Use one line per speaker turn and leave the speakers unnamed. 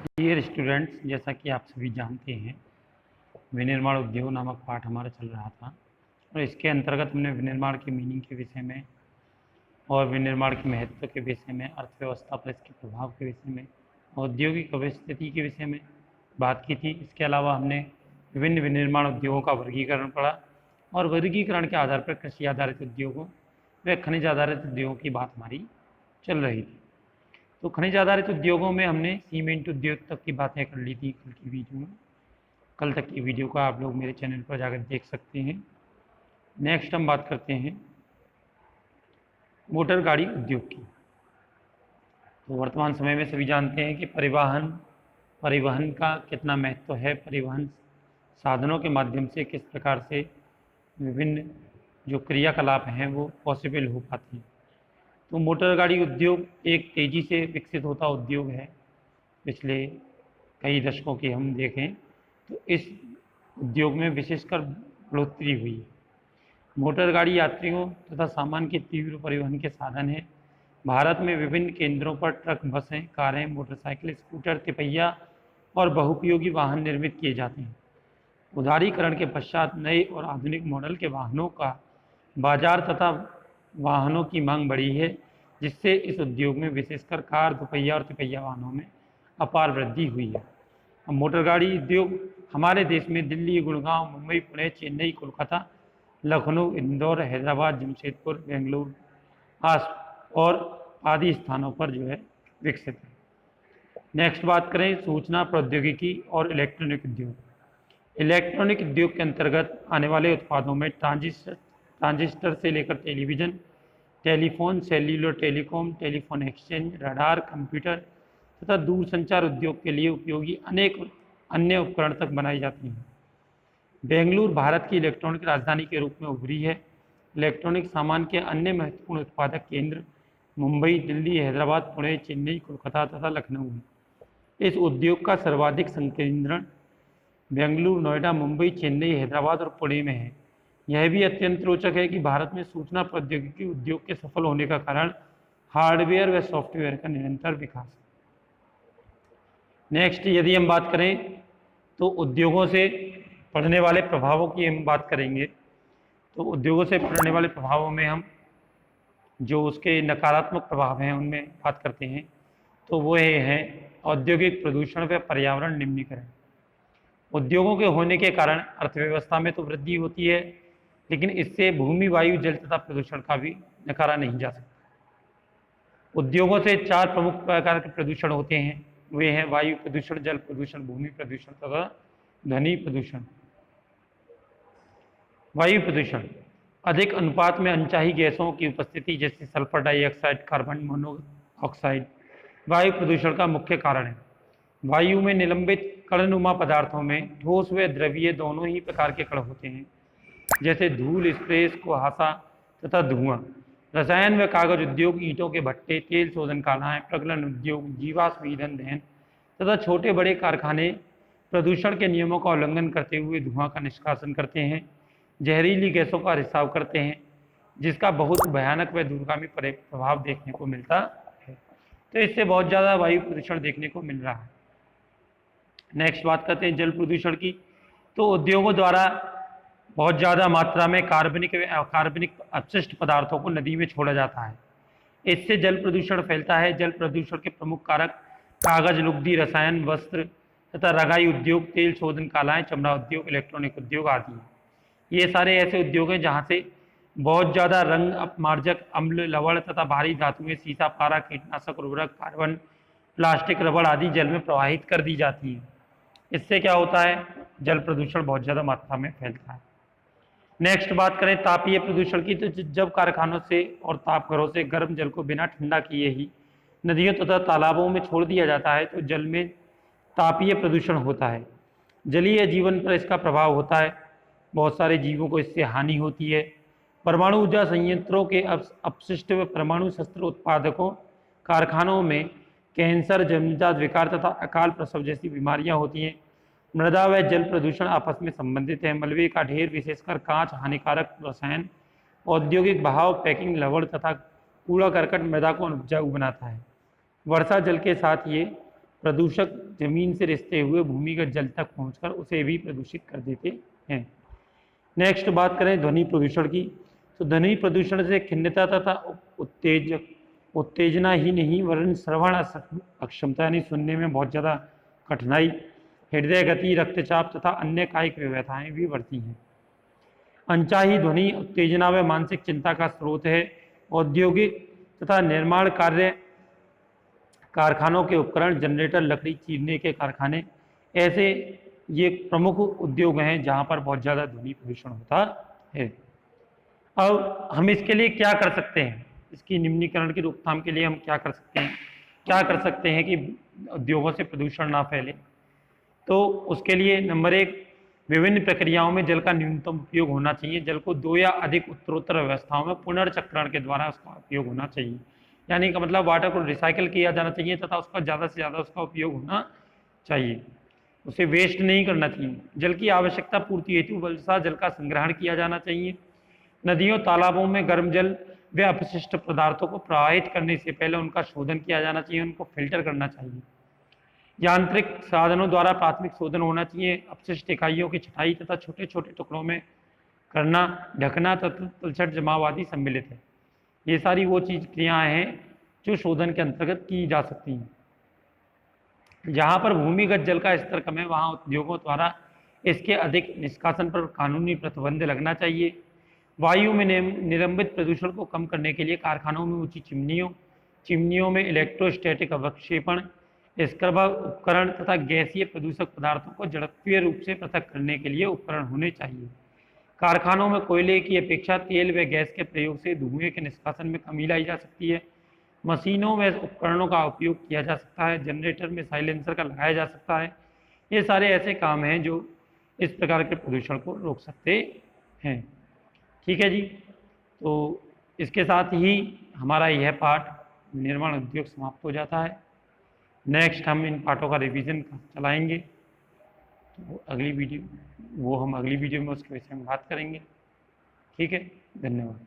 Dear students, जैसा कि आप सभी जानते हैं, विनिर्माण उद्योग नामक पाठ हमारा चल रहा था और इसके अंतर्गत हमने विनिर्माण की मीनिंग के विषय में और विनिर्माण के महत्व के विषय में, अर्थव्यवस्था पर इसके प्रभाव के विषय में, औद्योगिक परिस्थिति के विषय में बात की थी। इसके अलावा हमने विभिन्न विनिर्माण उद्योगों का वर्गीकरण पढ़ा और वर्गीकरण के आधार पर कृषि आधारित उद्योगों व खनिज आधारित उद्योगों की बात हमारी चल रही थी। तो खनिज आधारित उद्योगों में हमने सीमेंट उद्योग तक की बातें कर ली थी कल तक की वीडियो को आप लोग मेरे चैनल पर जाकर देख सकते हैं। नेक्स्ट हम बात करते हैं मोटर गाड़ी उद्योग की। तो वर्तमान समय में सभी जानते हैं कि परिवहन का कितना महत्व है। परिवहन साधनों के माध्यम से किस प्रकार से विभिन्न जो क्रियाकलाप हैं वो पॉसिबल हो पाती हैं। तो मोटर गाड़ी उद्योग एक तेज़ी से विकसित होता उद्योग है। पिछले कई दशकों की हम देखें तो इस उद्योग में विशेषकर बढ़ोतरी हुई है। मोटर गाड़ी यात्रियों तथा सामान के तीव्र परिवहन के साधन है। भारत में विभिन्न केंद्रों पर ट्रक, बसें, कारें, मोटरसाइकिल, स्कूटर, तिपहिया और बहुउपयोगी वाहन निर्मित किए जाते हैं। उदारीकरण के पश्चात नए और आधुनिक मॉडल के वाहनों का बाजार तथा वाहनों की मांग बढ़ी है, जिससे इस उद्योग में विशेषकर कार, दुपहिया और तिपहिया वाहनों में अपार वृद्धि हुई है। अब मोटर गाड़ी उद्योग हमारे देश में दिल्ली, गुड़गांव, मुंबई, पुणे, चेन्नई, कोलकाता, लखनऊ, इंदौर, हैदराबाद, जमशेदपुर, बेंगलुरु और आदि स्थानों पर जो है विकसित है। नेक्स्ट बात करें सूचना प्रौद्योगिकी और इलेक्ट्रॉनिक उद्योग। इलेक्ट्रॉनिक उद्योग के अंतर्गत आने वाले उत्पादों में ट्रांजिस्टर से लेकर television, telephone, cellular telecom, telephone exchange, radar, computer तथा दूरसंचार उद्योग के लिए उपयोगी अनेक अन्य उपकरण तक बनाई जाती हैं। बेंगलुरु भारत की इलेक्ट्रॉनिक राजधानी के रूप में उभरी है। इलेक्ट्रॉनिक सामान के अन्य महत्वपूर्ण उत्पादक केंद्र मुंबई, दिल्ली, हैदराबाद, पुणे, चेन्नई, कोलकाता तथा लखनऊ हैं। इस उद्योग का सर्वाधिक संकेंद्रण बेंगलुरु, नोएडा, मुंबई, चेन्नई, हैदराबाद और पुणे में है। यह भी अत्यंत रोचक है कि भारत में सूचना प्रौद्योगिकी उद्योग के सफल होने का कारण हार्डवेयर व सॉफ्टवेयर का निरंतर विकास है। नेक्स्ट यदि हम बात करें तो उद्योगों से पड़ने वाले प्रभावों की हम बात करेंगे। तो उद्योगों से पड़ने वाले प्रभावों में हम जो उसके नकारात्मक प्रभाव हैं उनमें बात करते हैं। तो वो ये हैं औद्योगिक प्रदूषण व पर्यावरण निम्नीकरण। उद्योगों के होने के कारण अर्थव्यवस्था में तो वृद्धि होती है, लेकिन इससे भूमि, वायु, जल तथा प्रदूषण का भी नकारा नहीं जा सकता। उद्योगों से 4 प्रमुख प्रकार के प्रदूषण होते हैं। वे हैं वायु प्रदूषण, जल प्रदूषण, भूमि प्रदूषण तथा ध्वनि प्रदूषण। वायु प्रदूषण अधिक अनुपात में अनचाही गैसों की उपस्थिति जैसे सल्फर डाइऑक्साइड, कार्बन मोनोऑक्साइड वायु प्रदूषण का मुख्य कारण है। वायु में निलंबित कणनुमा पदार्थों में ठोस व द्रवीय दोनों ही प्रकार के कण होते हैं, जैसे धूल, स्प्रे, कुहासा तथा धुआं। रसायन व कागज उद्योग, ईंटों के भट्टे, तेल शोधन कालाएं, प्रगलन उद्योग, जीवाश्म ईंधन दहन तथा छोटे बड़े कारखाने प्रदूषण के नियमों का उल्लंघन करते हुए धुआं का निष्कासन करते हैं, जहरीली गैसों का रिसाव करते हैं, जिसका बहुत भयानक व दूरगामी प्रभाव देखने को मिलता है। तो इससे बहुत ज़्यादा वायु प्रदूषण देखने को मिल रहा है। नेक्स्ट बात करते हैं जल प्रदूषण की। तो उद्योगों द्वारा बहुत ज़्यादा मात्रा में कार्बनिक अपशिष्ट पदार्थों को नदी में छोड़ा जाता है। इससे जल प्रदूषण फैलता है। जल प्रदूषण के प्रमुख कारक कागज, लुगदी, रसायन, वस्त्र तथा रंगाई उद्योग, तेल शोधन कालाएं, चमड़ा उद्योग, इलेक्ट्रॉनिक उद्योग आदि हैं। ये सारे ऐसे उद्योग हैं जहाँ से बहुत ज़्यादा रंग अपमार्जक, अम्ल, लवण तथा भारी धातुएं, सीसा, पारा, कीटनाशक, उर्वरक, कार्बन, प्लास्टिक, रबड़ आदि जल में प्रवाहित कर दी जाती हैं। इससे क्या होता है, जल प्रदूषण बहुत ज़्यादा मात्रा में फैलता है। नेक्स्ट बात करें तापीय प्रदूषण की। तो जब कारखानों से और तापघरों से गर्म जल को बिना ठंडा किए ही नदियों तथा तालाबों में छोड़ दिया जाता है तो जल में तापीय प्रदूषण होता है। जलीय जीवन पर इसका प्रभाव होता है। बहुत सारे जीवों को इससे हानि होती है। परमाणु ऊर्जा संयंत्रों के अपशिष्ट व परमाणु शस्त्र उत्पादकों कारखानों में कैंसर, जन्मजात विकार तथा अकाल प्रसव जैसी बीमारियां होती हैं। मृदा व जल प्रदूषण आपस में संबंधित है। मलबे का ढेर, विशेषकर कांच, हानिकारक रसायन, औद्योगिक बहाव, पैकिंग, लवण तथा कूड़ा करकट मृदा को उपजाऊ बनाता है। वर्षा जल के साथ ये प्रदूषक जमीन से रिसते हुए भूमिगत जल तक पहुंचकर उसे भी प्रदूषित कर देते हैं। नेक्स्ट बात करें ध्वनि प्रदूषण की, तो ध्वनि प्रदूषण से खिन्नता तथा उत्तेजना ही नहीं वरन श्रवण अक्षमता यानी सुनने में बहुत ज़्यादा कठिनाई, हृदय गति, रक्तचाप तथा अन्य कायिक व्यथाएं भी बढ़ती हैं। अनचाही ध्वनि उत्तेजना व मानसिक चिंता का स्रोत है। औद्योगिक तथा निर्माण कार्य कारखानों के उपकरण, जनरेटर, लकड़ी चीरने के कारखाने, ऐसे ये प्रमुख उद्योग हैं जहां पर बहुत ज़्यादा ध्वनि प्रदूषण होता है। अब हम इसके लिए क्या कर सकते हैं, इसकी निम्नीकरण की रोकथाम के लिए हम क्या कर सकते हैं, कि उद्योगों से प्रदूषण ना फैले। तो उसके लिए नंबर 1, विभिन्न प्रक्रियाओं में जल का न्यूनतम उपयोग होना चाहिए। जल को 2 या अधिक उत्तरोत्तर व्यवस्थाओं में पुनर्चक्रण के द्वारा उसका उपयोग होना चाहिए, यानी कि मतलब वाटर को रिसाइकिल किया जाना चाहिए तथा उसका ज़्यादा से ज़्यादा उसका उपयोग होना चाहिए, उसे वेस्ट नहीं करना चाहिए। जल की आवश्यकता पूर्ति हेतु वर्षा जल का संग्रहण किया जाना चाहिए। नदियों तालाबों में गर्म जल व अपशिष्ट पदार्थों को प्रवाहित करने से पहले उनका शोधन किया जाना चाहिए, उनको फिल्टर करना चाहिए। यांत्रिक साधनों द्वारा प्राथमिक शोधन होना चाहिए। अपशिष्ट इकाइयों की छटाई तथा छोटे छोटे टुकड़ों में करना, ढकना तथा तलछट जमाव आदि सम्मिलित है। ये सारी वो चीज क्रियाएं हैं जो शोधन के अंतर्गत की जा सकती हैं। जहां पर भूमिगत जल का स्तर कम है वहां उद्योगों द्वारा इसके अधिक निष्कासन पर कानूनी प्रतिबंध लगना चाहिए। वायु में निलंबित प्रदूषण को कम करने के लिए कारखानों में ऊंची चिमनियों में इलेक्ट्रोस्टैटिक अवक्षेपण, स्क्रबर उपकरण तथा गैसीय प्रदूषक पदार्थों को जड़त्वीय रूप से पृथक करने के लिए उपकरण होने चाहिए। कारखानों में कोयले की अपेक्षा तेल व गैस के प्रयोग से धुएं के निष्कासन में कमी लाई जा सकती है। मशीनों में उपकरणों का उपयोग किया जा सकता है। जनरेटर में साइलेंसर का लगाया जा सकता है। ये सारे ऐसे काम हैं जो इस प्रकार के प्रदूषण को रोक सकते हैं। ठीक है जी, तो इसके साथ ही हमारा यह पाठ निर्माण उद्योग समाप्त हो जाता है। नेक्स्ट हम इन पाठों का रिवीजन चलाएंगे, तो हम अगली वीडियो में उसके विषय में बात करेंगे। ठीक है, धन्यवाद।